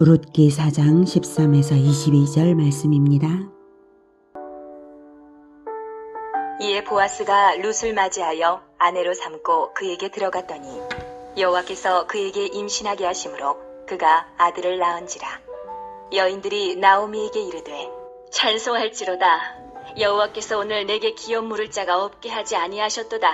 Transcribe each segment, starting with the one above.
룻기 4장 13에서 22절 말씀입니다. 이에 보아스가 룻을 맞이하여 아내로 삼고 그에게 들어갔더니 여호와께서 그에게 임신하게 하심으로 그가 아들을 낳은지라. 여인들이 나오미에게 이르되 찬송할지로다. 여호와께서 오늘 내게 기업 물을 자가 없게 하지 아니하셨도다.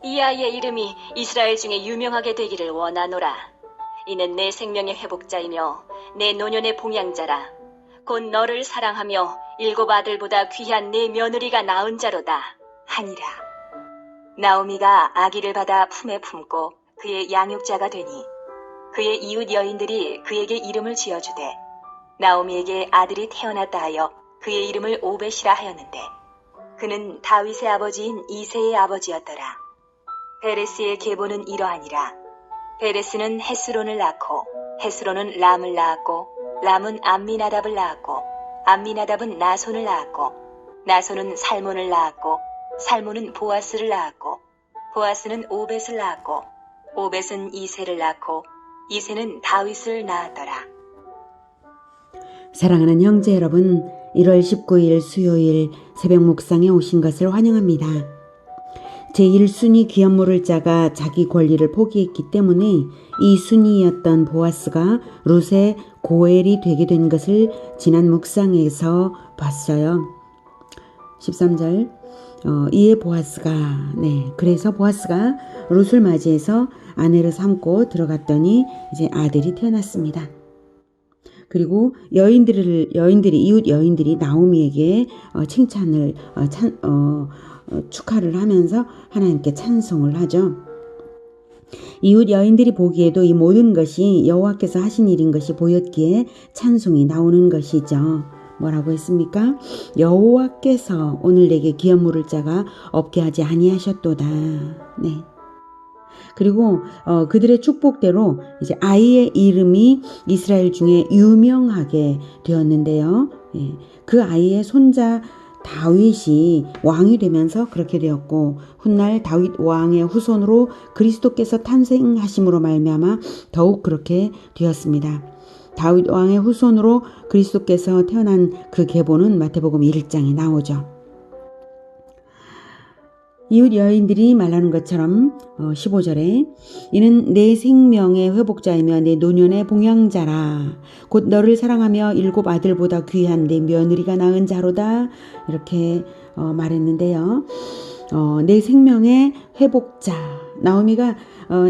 이 아이의 이름이 이스라엘 중에 유명하게 되기를 원하노라. 이는 내 생명의 회복자이며 내 노년의 봉양자라. 곧 너를 사랑하며 7 아들보다 귀한 내 며느리가 낳은 자로다 하니라. 나오미가 아기를 받아 품에 품고 그의 양육자가 되니 그의 이웃 여인들이 그에게 이름을 지어주되 나오미에게 아들이 태어났다 하여 그의 이름을 오벳이라 하였는데 그는 다윗의 아버지인 이새의 아버지였더라. 베레스의 계보는 이러하니라. 베레스는 헤스론을 낳고 헤스론은 람을 낳았고 람은 암미나답을 낳았고 암미나답은 나손을 낳았고 나손은 살몬을 낳았고 살몬은 보아스를 낳았고 보아스는 오벳을 낳았고 오벳은 이새를 낳고 이새는 다윗을 낳았더라. 사랑하는 형제 여러분, 1월 19일 수요일 새벽 묵상에 오신 것을 환영합니다. 제1순위 기업 물을 자가 자기 권리를 포기했기 때문에 이 순위였던 보아스가 룻의 고엘이 되게 된 것을 지난 묵상에서 봤어요. 13절 이에 보아스가 그래서 보아스가 룻을 맞이해서 아내를 삼고 들어갔더니 이제 아들이 태어났습니다. 그리고 이웃 여인들이 나오미에게 칭찬을 축하를 하면서 하나님께 찬송을 하죠. 이웃 여인들이 보기에도 이 모든 것이 여호와께서 하신 일인 것이 보였기에 찬송이 나오는 것이죠. 뭐라고 했습니까? 여호와께서 오늘 내게 기업 물을 자가 없게 하지 아니하셨도다. 그리고 그들의 축복대로 이제 아이의 이름이 이스라엘 중에 유명하게 되었는데요. 그 아이의 손자 다윗이 왕이 되면서 그렇게 되었고 훗날 다윗 왕의 후손으로 그리스도께서 탄생하심으로 말미암아 더욱 그렇게 되었습니다. 다윗 왕의 후손으로 그리스도께서 태어난 그 계보는 마태복음 1장에 나오죠. 이웃 여인들이 말하는 것처럼 15절에 이는 내 생명의 회복자이며 내 노년의 봉양자라. 곧 너를 사랑하며 7 아들보다 귀한 내 며느리가 낳은 자로다. 이렇게 말했는데요. 내 생명의 회복자.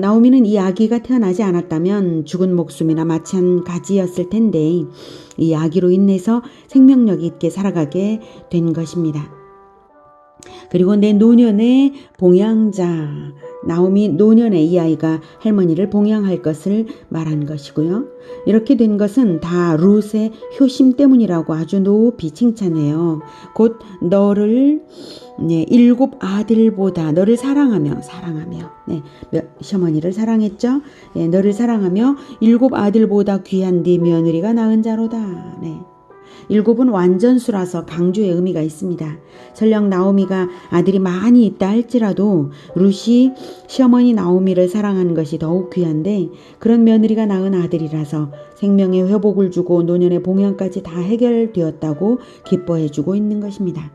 나오미는 이 아기가 태어나지 않았다면 죽은 목숨이나 마찬가지였을 텐데 이 아기로 인해서 생명력 있게 살아가게 된 것입니다. 그리고 내 노년의 봉양자, 나오미 노년에 이 아이가 할머니를 봉양할 것을 말한 것이고요. 이렇게 된 것은 다 룻의 효심 때문이라고 아주 높이 칭찬해요. 곧 너를 7 아들보다 너를 사랑하며 시어머니를 사랑했죠. 너를 사랑하며 7 아들보다 귀한 네 며느리가 낳은 자로다. 7은 완전수라서 강조의 의미가 있습니다. 설령 나오미가 아들이 많이 있다 할지라도 룻이 시어머니 나오미를 사랑하는 것이 더욱 귀한데 그런 며느리가 낳은 아들이라서 생명의 회복을 주고 노년의 봉양까지 다 해결되었다고 기뻐해주고 있는 것입니다.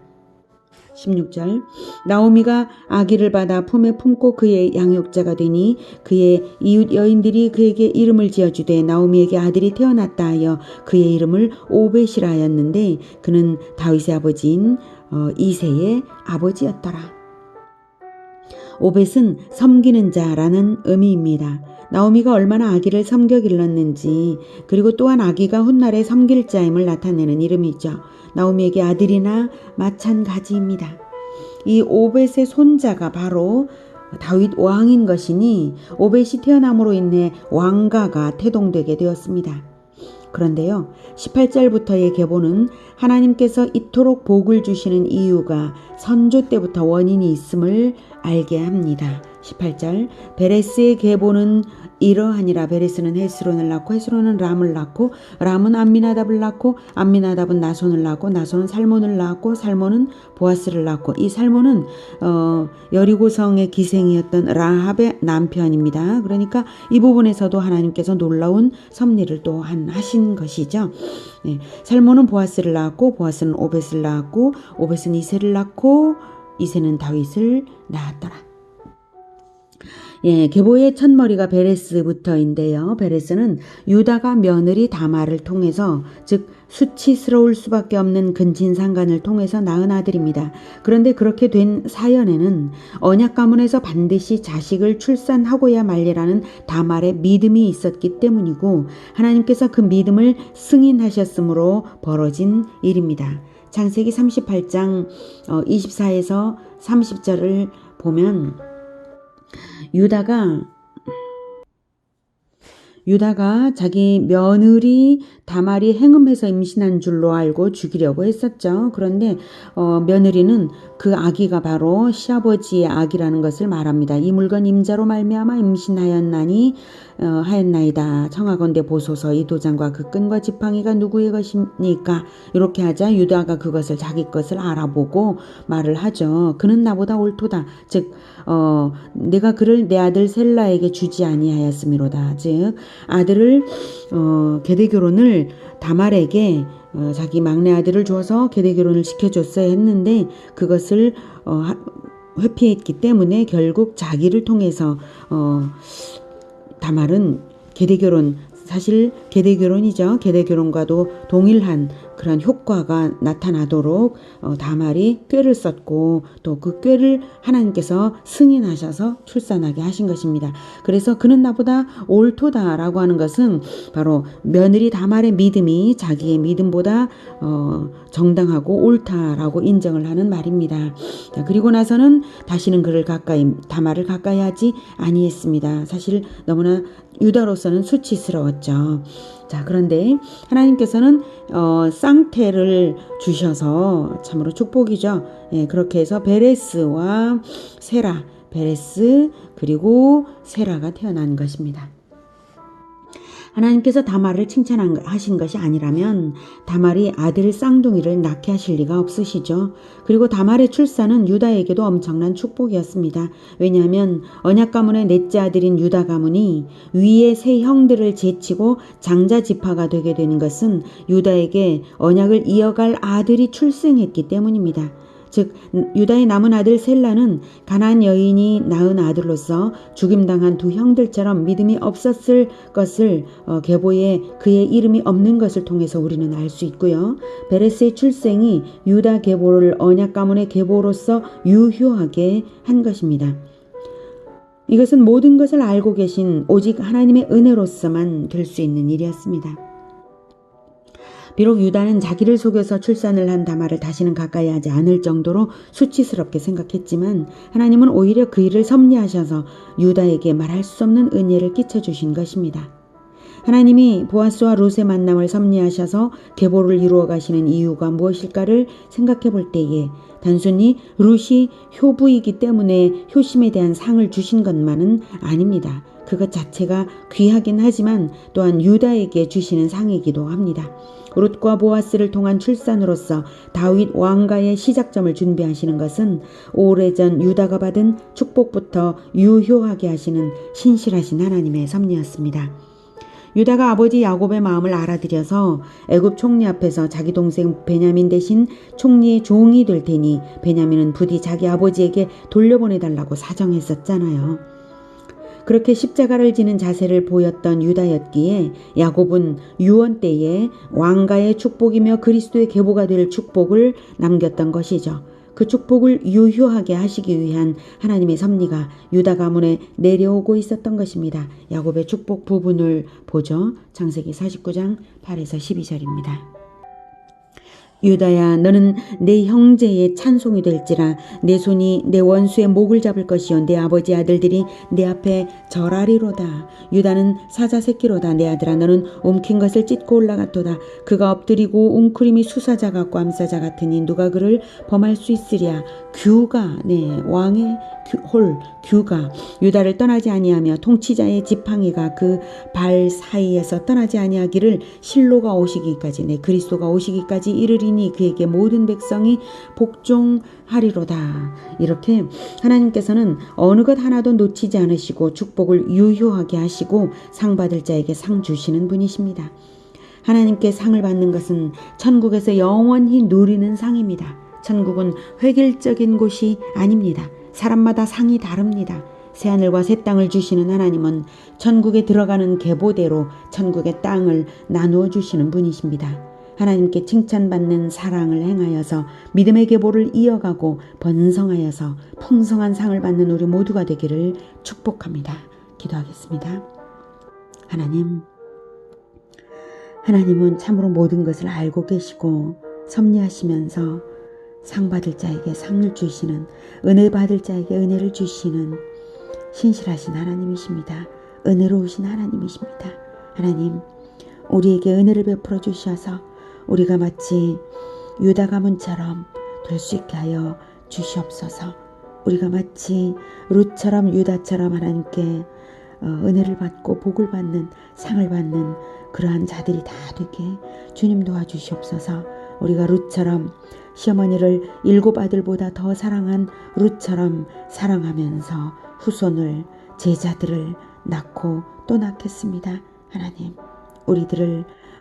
16절 나오미가 아기를 받아 품에 품고 그의 양육자가 되니 그의 이웃 여인들이 그에게 이름을 지어주되 나오미에게 아들이 태어났다 하여 그의 이름을 오벳이라 하였는데 그는 다윗의 아버지인 이새의 아버지였더라. 오벳은 섬기는 자라는 의미입니다. 나오미가 얼마나 아기를 섬겨 길렀는지 그리고 또한 아기가 훗날에 섬길 자임을 나타내는 이름이죠. 나오미에게 아들이나 마찬가지입니다. 이 오벳의 손자가 바로 다윗 왕인 것이니 오벳이 태어남으로 인해 왕가가 태동되게 되었습니다. 그런데요, 18절부터의 계보는 하나님께서 이토록 복을 주시는 이유가 선조 때부터 원인이 있음을 알게 합니다. 18절 베레스의 계보는 이러하니라. 베레스는 헤스론을 낳고 헤스론은 람을 낳고 람은 암미나답을 낳고 암미나답은 나손을 낳고 나손은 살몬을 낳고 살몬은 보아스를 낳고 이 살몬은 여리고성의 기생이었던 라합의 남편입니다. 그러니까 이 부분에서도 하나님께서 놀라운 섭리를 또 하신 것이죠. 네, 살몬은 보아스를 낳았고 보아스는 오벳을 낳았고 오벳은 이새를 낳고 이새는 다윗을 낳았더라. 예, 계보의 첫머리가 베레스부터인데요. 베레스는 유다가 며느리 다말을 통해서 즉 수치스러울 수밖에 없는 근친상간을 통해서 낳은 아들입니다. 그런데 그렇게 된 사연에는 언약 가문에서 반드시 자식을 출산하고야 말리라는 다말의 믿음이 있었기 때문이고 하나님께서 그 믿음을 승인하셨으므로 벌어진 일입니다. 창세기 38장 24에서 30절을 보면 유다가 자기 며느리 다말이 행음해서 임신한 줄로 알고 죽이려고 했었죠. 그런데 며느리는 그 아기가 바로 시아버지의 아기라는 것을 말합니다. 이 물건 임자로 말미암아 하였나이다. 청하건대 보소서. 이 도장과 그 끈과 지팡이가 누구의 것입니까? 이렇게 하자 유다가 그것을 자기 것을 알아보고 말을 하죠. 그는 나보다 옳도다. 즉 내가 그를 내 아들 셀라에게 주지 아니하였음이로다. 즉 아들을 계대결혼을 다말에게 자기 막내 아들을 주어서 계대결혼을 시켜줬어야 했는데 그것을 회피했기 때문에 결국 자기를 통해서 다말은 계대결혼 사실 계대결혼이죠. 계대결혼과도 동일한 그런 효과가 나타나도록 다말이 꾀를 썼고 또 그 꾀를 하나님께서 승인하셔서 출산하게 하신 것입니다. 그래서 그는 나보다 옳도다라고 하는 것은 바로 며느리 다말의 믿음이 자기의 믿음보다 정당하고 옳다라고 인정을 하는 말입니다. 자, 그리고 나서는 다시는 다말을 가까이 하지 아니했습니다. 사실 너무나 유다로서는 수치스러웠죠. 자, 그런데 하나님께서는 쌍태를 주셔서 참으로 축복이죠. 예, 그렇게 해서 베레스와 세라, 베레스 그리고 세라가 태어난 것입니다. 하나님께서 다말을 칭찬하신 것이 아니라면 다말이 아들 쌍둥이를 낳게 하실 리가 없으시죠. 그리고 다말의 출산은 유다에게도 엄청난 축복이었습니다. 왜냐하면 언약 가문의 넷째 아들인 유다 가문이 위의 세 형들을 제치고 장자 지파가 되게 된 것은 유다에게 언약을 이어갈 아들이 출생했기 때문입니다. 즉 유다의 남은 아들 셀라는 가나안 여인이 낳은 아들로서 죽임당한 두 형들처럼 믿음이 없었을 것을 계보에 그의 이름이 없는 것을 통해서 우리는 알 수 있고요. 베레스의 출생이 유다 계보를 언약 가문의 계보로서 유효하게 한 것입니다. 이것은 모든 것을 알고 계신 오직 하나님의 은혜로서만 될 수 있는 일이었습니다. 비록 유다는 자기를 속여서 출산을 한 다말을 다시는 가까이 하지 않을 정도로 수치스럽게 생각했지만 하나님은 오히려 그 일을 섭리하셔서 유다에게 말할 수 없는 은혜를 끼쳐주신 것입니다. 하나님이 보아스와 룻의 만남을 섭리하셔서 계보를 이루어 가시는 이유가 무엇일까를 생각해 볼 때에 단순히 룻이 효부이기 때문에 효심에 대한 상을 주신 것만은 아닙니다. 그것 자체가 귀하긴 하지만 또한 유다에게 주시는 상이기도 합니다. 룻과 보아스를 통한 출산으로서 다윗 왕가의 시작점을 준비하시는 것은 오래전 유다가 받은 축복부터 유효하게 하시는 신실하신 하나님의 섭리였습니다. 유다가 아버지 야곱의 마음을 알아들여서 애굽 총리 앞에서 자기 동생 베냐민 대신 총리의 종이 될 테니 베냐민은 부디 자기 아버지에게 돌려보내달라고 사정했었잖아요. 그렇게 십자가를 지는 자세를 보였던 유다였기에 야곱은 유언 때에 왕가의 축복이며 그리스도의 계보가 될 축복을 남겼던 것이죠. 그 축복을 유효하게 하시기 위한 하나님의 섭리가 유다 가문에 내려오고 있었던 것입니다. 야곱의 축복 부분을 보죠. 창세기 49장 8에서 12절입니다. 유다야 너는 내 형제의 찬송이 될지라 내 손이 내 원수의 목을 잡을 것이요 내 아버지 아들들이 내 앞에 절하리로다. 유다는 사자 새끼로다. 내 아들아 너는 움킨 것을 찢고 올라갔도다. 그가 엎드리고 웅크림이 수사자 같고 암사자 같으니 누가 그를 범할 수 있으랴. 왕의 규가 유다를 떠나지 아니하며 통치자의 지팡이가 그 발 사이에서 떠나지 아니하기를 실로가 오시기까지 내 그리스도가 오시기까지 이르리니 그에게 모든 백성이 복종하리로다. 이렇게 하나님께서는 어느 것 하나도 놓치지 않으시고 축복을 유효하게 하시고 상 받을 자에게 상 주시는 분이십니다. 하나님께 상을 받는 것은 천국에서 영원히 누리는 상입니다. 천국은 획일적인 곳이 아닙니다. 사람마다 상이 다릅니다. 새하늘과 새 땅을 주시는 하나님은 천국에 들어가는 계보대로 천국의 땅을 나누어 주시는 분이십니다. 하나님께 칭찬받는 사랑을 행하여서 믿음의 계보를 이어가고 번성하여서 풍성한 상을 받는 우리 모두가 되기를 축복합니다. 기도하겠습니다. 하나님은 참으로 모든 것을 알고 계시고 섭리하시면서 상 받을 자에게 상을 주시는, 은혜 받을 자에게 은혜를 주시는 신실하신 하나님이십니다. 은혜로우신 하나님이십니다. 하나님, 우리에게 은혜를 베풀어 주셔서 우리가 마치 유다 가문처럼 될 수 있게 하여 주시옵소서. 우리가 마치 룻처럼 유다처럼 하나님께 은혜를 받고 복을 받는, 상을 받는 그러한 자들이 다 되게 주님 도와주시옵소서. 우리가 룻처럼 시어머니를 7 아들보다 더 사랑한 룻처럼 사랑하면서 후손을, 제자들을 낳고 또 낳겠습니다. 하나님,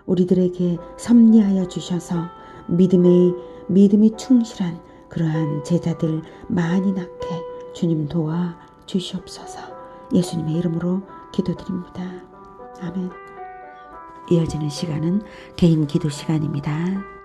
우리들에게 섭리하여 주셔서 믿음이 충실한 그러한 제자들 많이 낳게 주님 도와 주시옵소서. 예수님의 이름으로 기도드립니다. 아멘. 이어지는 시간은 개인 기도 시간입니다.